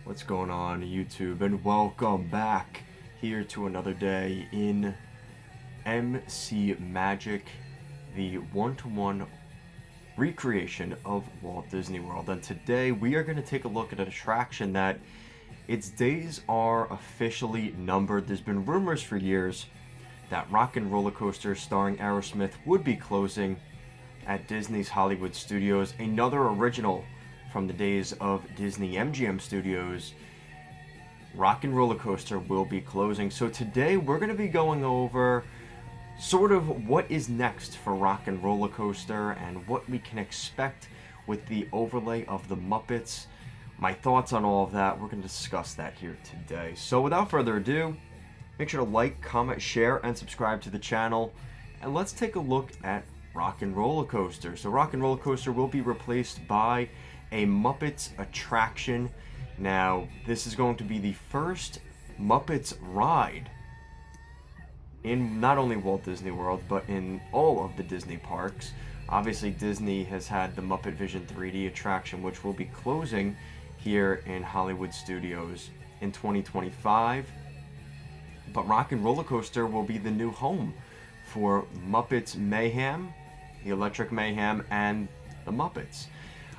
What's going on, YouTube? And welcome back here to another day in MC Magic, the one-to-one recreation of Walt Disney World. And today we are going to take a look at an attraction that its days are officially numbered. There's been rumors for years that RockNRollercoaster starring Aerosmith would be closing at Disney's Hollywood Studios, another original from the days of Disney MGM Studios. RockNRollercoaster will be closing. So today we're going to be going over sort of what is next for RockNRollercoaster and what we can expect with the overlay of the Muppets. My thoughts on all of that, we're going to discuss that here today. So without further ado, make sure to like, comment, share, and subscribe to the channel. And let's take a look at RockNRollercoaster. So RockNRollercoaster will be replaced by a Muppets attraction. Now, this is going to be the first Muppets ride in not only Walt Disney World, but in all of the Disney parks. Obviously, Disney has had the Muppet Vision 3D attraction, which will be closing here in Hollywood Studios in 2025. But RockNRollercoaster will be the new home for Muppets Mayhem, the Electric Mayhem, and the Muppets.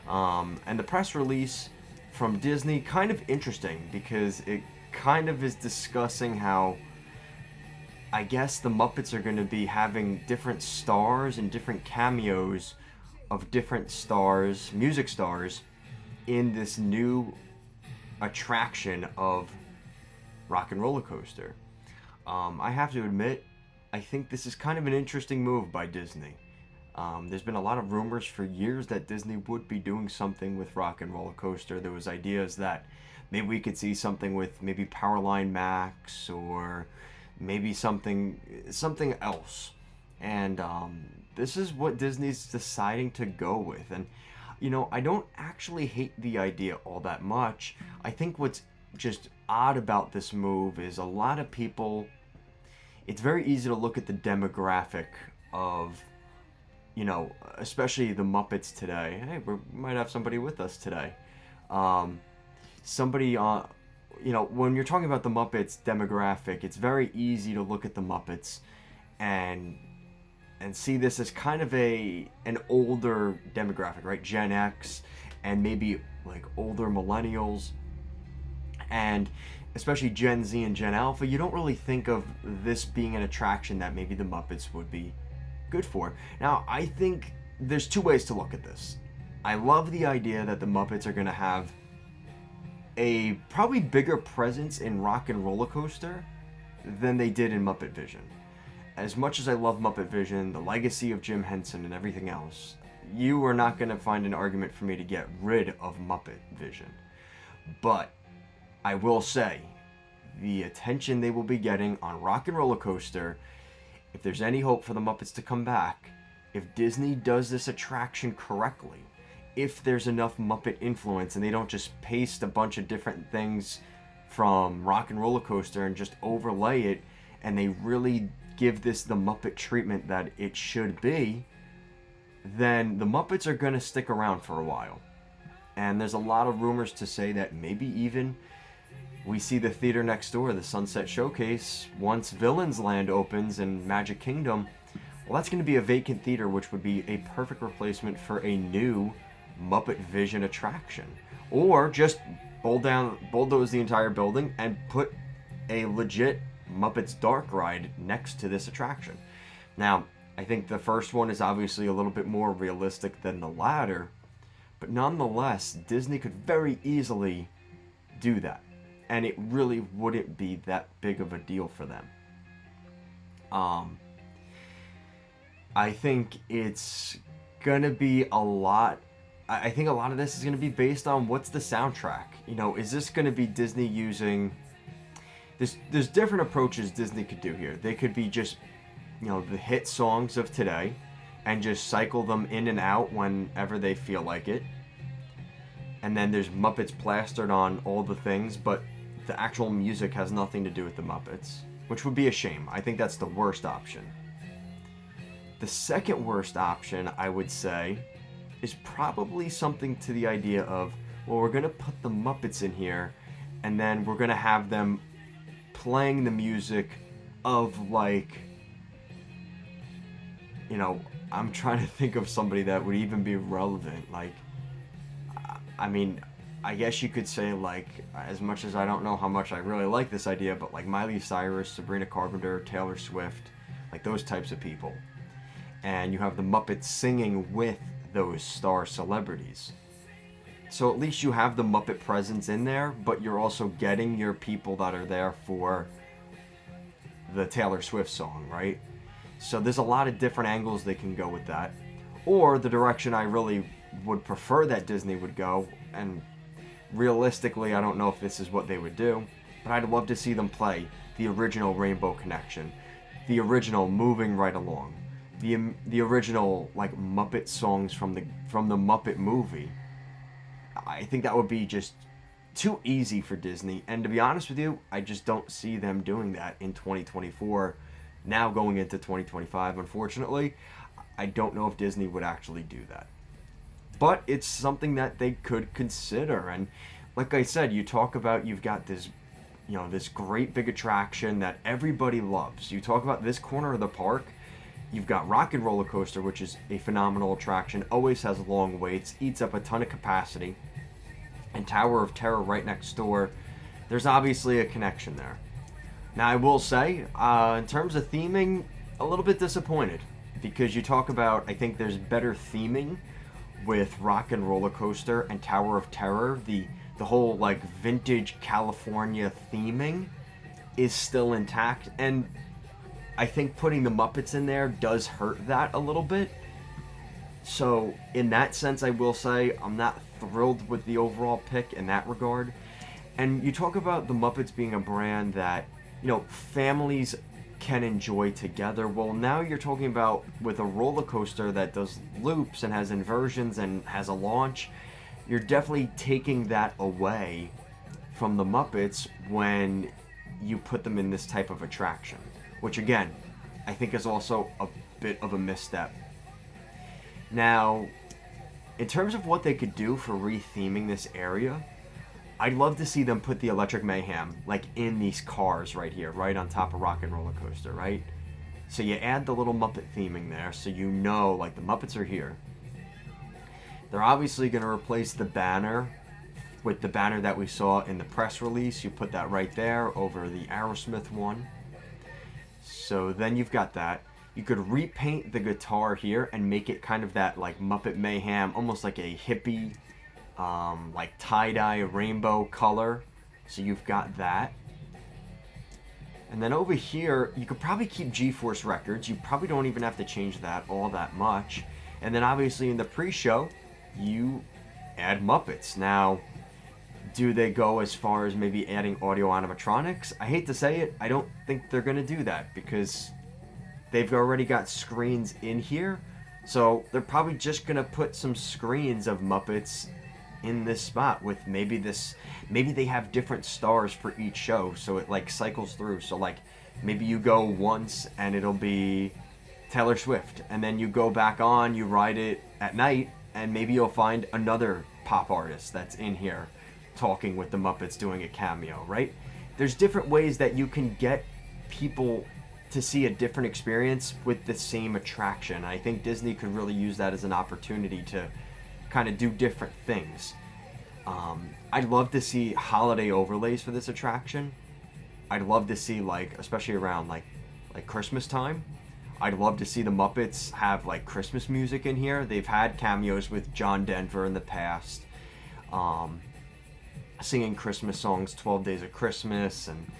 And the press release from Disney, kind of interesting because it kind of is discussing how I guess the Muppets are going to be having different stars and different cameos of different stars, music stars, in this new attraction of RockNRollercoaster. I have to admit, I think this is kind of an interesting move by Disney. There's been a lot of rumors for years that Disney would be doing something with RockNRollercoaster. There was ideas that maybe we could see something with maybe Powerline Max or maybe something else. And this is what Disney's deciding to go with. And, you know, I don't actually hate the idea all that much. I think what's just odd about this move is a lot of people, it's very easy to look at the demographic of, you know, especially the Muppets today. Hey, we might have somebody with us today. Somebody on, you know, when you're talking about the Muppets demographic, it's very easy to look at the Muppets and see this as kind of an older demographic, right? Gen X and maybe like older millennials, and especially Gen Z and Gen Alpha. You don't really think of this being an attraction that maybe the Muppets would be good for. Now, I think there's two ways to look at this. I love the idea that the Muppets are going to have a probably bigger presence in RockNRollercoaster than they did in Muppet Vision. As much as I love Muppet Vision, the legacy of Jim Henson and everything else, you are not going to find an argument for me to get rid of Muppet Vision. But I will say, the attention they will be getting on RockNRollercoaster, if there's any hope for the Muppets to come back, if Disney does this attraction correctly, if there's enough Muppet influence and they don't just paste a bunch of different things from RockNRollercoaster and just overlay it, and they really give this the Muppet treatment that it should be, then the Muppets are going to stick around for a while. And there's a lot of rumors to say that maybe even we see the theater next door, the Sunset Showcase, once Villains Land opens in Magic Kingdom. Well, that's going to be a vacant theater, which would be a perfect replacement for a new Muppet Vision attraction. Or just bulldoze the entire building and put a legit Muppets Dark ride next to this attraction. Now, I think the first one is obviously a little bit more realistic than the latter, but nonetheless, Disney could very easily do that. And it really wouldn't be that big of a deal for them. I think it's gonna be a lot. I think a lot of this is gonna be based on what's the soundtrack. You know, is this gonna be Disney using? There's different approaches Disney could do here. They could be just, you know, the hit songs of today, and just cycle them in and out whenever they feel like it. And then there's Muppets plastered on all the things, but the actual music has nothing to do with the Muppets, which would be a shame. I think that's the worst option. The second worst option, I would say, is probably something to the idea of, well, we're going to put the Muppets in here, and then we're gonna have them playing the music of, like, you know, I'm trying to think of somebody that would even be relevant. Like, I mean, I guess you could say, like, as much as I don't know how much I really like this idea, but like Miley Cyrus, Sabrina Carpenter, Taylor Swift, like those types of people. And you have the Muppets singing with those star celebrities. So at least you have the Muppet presence in there, but you're also getting your people that are there for the Taylor Swift song, right? So there's a lot of different angles they can go with that. Or the direction I really would prefer that Disney would go, and realistically I don't know if this is what they would do, but I'd love to see them play the original Rainbow Connection, the original Moving Right Along, the original, like, Muppet songs from the Muppet movie. I think that would be just too easy for Disney, and to be honest with you, I just don't see them doing that in 2024. Now going into 2025, unfortunately, I don't know if Disney would actually do that. But it's something that they could consider. And like I said, you talk about, you've got this, you know, this great big attraction that everybody loves. You talk about this corner of the park, you've got RockNRollercoaster, which is a phenomenal attraction, always has long waits, eats up a ton of capacity, and Tower of Terror right next door. There's obviously a connection there. Now, I will say, in terms of theming, a little bit disappointed, because you talk about, I think there's better theming with RockNRollercoaster and Tower of Terror. The whole, like, vintage California theming is still intact, and I think putting the Muppets in there does hurt that a little bit. So in that sense, I will say I'm not thrilled with the overall pick in that regard. And you talk about the Muppets being a brand that, you know, families can enjoy together. Well, now you're talking about with a roller coaster that does loops and has inversions and has a launch, you're definitely taking that away from the Muppets when you put them in this type of attraction, which again, I think is also a bit of a misstep. Now, in terms of what they could do for re-theming this area, I'd love to see them put the Electric Mayhem, like, in these cars right here, right on top of RockNRollercoaster, right? So you add the little Muppet theming there, so you know, like, the Muppets are here. They're obviously going to replace the banner with the banner that we saw in the press release. You put that right there over the Aerosmith one. So then you've got that. You could repaint the guitar here and make it kind of that, like, Muppet Mayhem, almost like a hippie, like tie-dye rainbow color. So you've got that. And then over here, you could probably keep G-Force Records. You probably don't even have to change that all that much. And then obviously in the pre-show, you add Muppets. Now, do they go as far as maybe adding audio animatronics? I hate to say it, I don't think they're going to do that, because they've already got screens in here. So they're probably just going to put some screens of Muppets in this spot with maybe they have different stars for each show, so it, like, cycles through. So, like, maybe you go once and it'll be Taylor Swift, and then you go back on, you ride it at night, and maybe you'll find another pop artist that's in here talking with the Muppets doing a cameo, right? There's different ways that you can get people to see a different experience with the same attraction. I think Disney could really use that as an opportunity to kind of do different things. I'd love to see holiday overlays for this attraction. I'd love to see, like, especially around like Christmas time, I'd love to see the Muppets have, like, Christmas music in here. They've had cameos with John Denver in the past, singing Christmas songs, 12 Days of Christmas, and,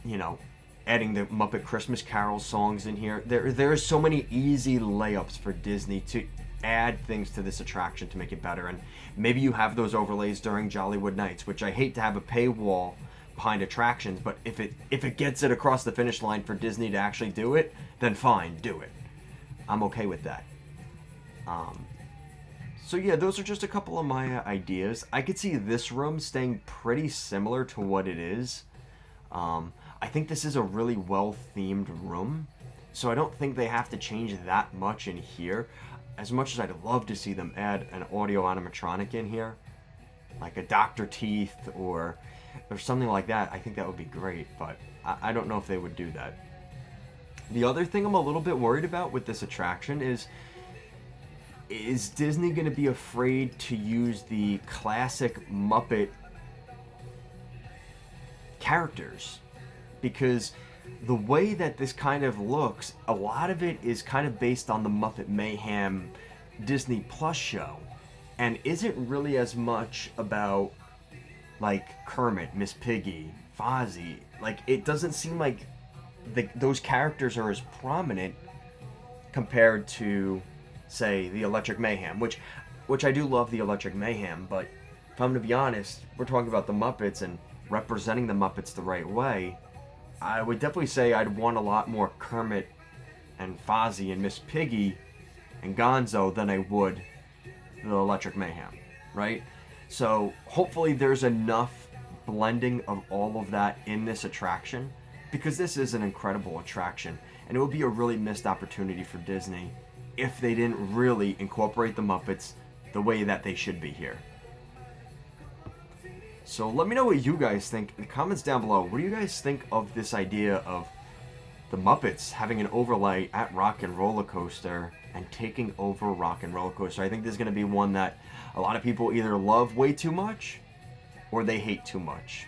you know, adding the Muppet Christmas Carol songs in here. There are so many easy layups for Disney to add things to this attraction to make it better. And maybe you have those overlays during Jollywood Nights, which I hate to have a paywall behind attractions, but if it gets it across the finish line for Disney to actually do it, then fine, do it. I'm okay with that. So yeah, those are just a couple of my ideas. I could see this room staying pretty similar to what it is. I think this is a really well-themed room, so I don't think they have to change that much in here. As much as I'd love to see them add an audio animatronic in here, like a Dr. Teeth or something like that, I think that would be great, but I don't know if they would do that. The other thing I'm a little bit worried about with this attraction is Disney going to be afraid to use the classic Muppet characters? Because the way that this kind of looks, a lot of it is kind of based on the Muppet Mayhem Disney Plus show, and isn't really as much about like Kermit, Miss Piggy, Fozzie. Like, it doesn't seem like those characters are as prominent compared to, say, the Electric Mayhem, which I do love the Electric Mayhem, but if I'm going to be honest, we're talking about the Muppets and representing the Muppets the right way. I would definitely say I'd want a lot more Kermit and Fozzie and Miss Piggy and Gonzo than I would the Electric Mayhem, right? So hopefully there's enough blending of all of that in this attraction, because this is an incredible attraction, and it would be a really missed opportunity for Disney if they didn't really incorporate the Muppets the way that they should be here. So let me know what you guys think in the comments down below. What do you guys think of this idea of the Muppets having an overlay at RockNRollercoaster and taking over RockNRollercoaster? I think this is going to be one that a lot of people either love way too much or they hate too much.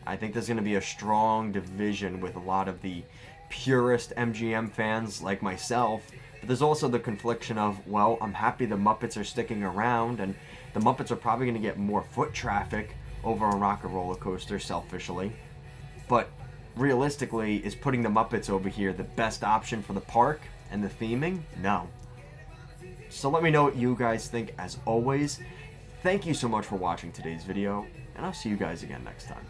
I think there's going to be a strong division with a lot of the purist MGM fans like myself, but there's also the confliction of, well, I'm happy the Muppets are sticking around, and the Muppets are probably going to get more foot traffic over on RockNRollercoaster, selfishly. But realistically, is putting the Muppets over here the best option for the park and the theming? No. So let me know what you guys think. As always, thank you so much for watching today's video, and I'll see you guys again next time.